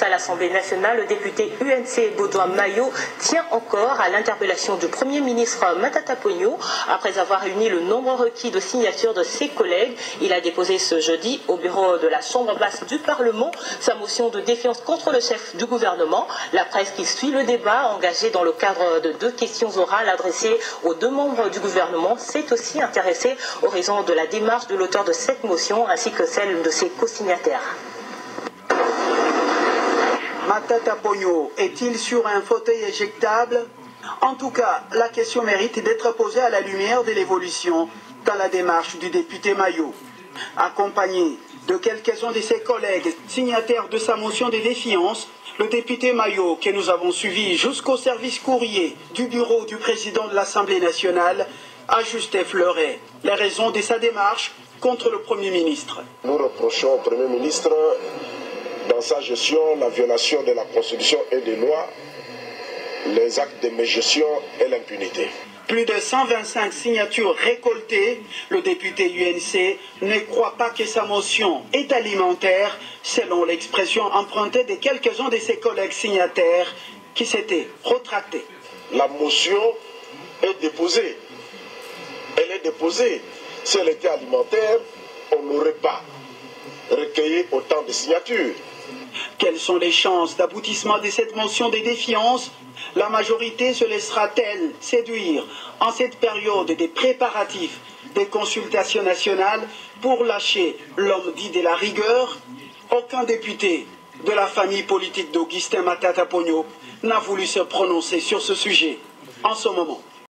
à l'Assemblée nationale, le député UNC Baudouin Mayo tient encore à l'interpellation du Premier ministre Matata Ponyo. Après avoir réuni le nombre requis de signatures de ses collègues, il a déposé ce jeudi au bureau de la Chambre basse du Parlement sa motion de défiance contre le chef du gouvernement. La presse qui suit le débat, engagé dans le cadre de 2 questions orales adressées aux 2 membres du gouvernement, s'est aussi intéressée aux raisons de la démarche de l'auteur de cette motion ainsi que celle de ses co-signataires. Matata Ponyo est-il sur un fauteuil éjectable? En tout cas, la question mérite d'être posée à la lumière de l'évolution dans la démarche du député Mayo. Accompagné de quelques-uns de ses collègues signataires de sa motion de défiance, le député Mayo, que nous avons suivi jusqu'au service courrier du bureau du président de l'Assemblée nationale, a juste effleuré les raisons de sa démarche contre le Premier ministre. Nous reprochons au Premier ministre, dans sa gestion, la violation de la Constitution et des lois, les actes de mégestion et l'impunité. Plus de 125 signatures récoltées, le député UNC ne croit pas que sa motion est alimentaire, selon l'expression empruntée de quelques-uns de ses collègues signataires qui s'étaient retractés. La motion est déposée. Elle est déposée. Si elle était alimentaire, on n'aurait pas recueilli autant de signatures. Quelles sont les chances d'aboutissement de cette motion de défiance? La majorité se laissera-t-elle séduire en cette période des préparatifs des consultations nationales pour lâcher l'homme dit de la rigueur? Aucun député de la famille politique d'Augustin Matata Ponyo n'a voulu se prononcer sur ce sujet en ce moment.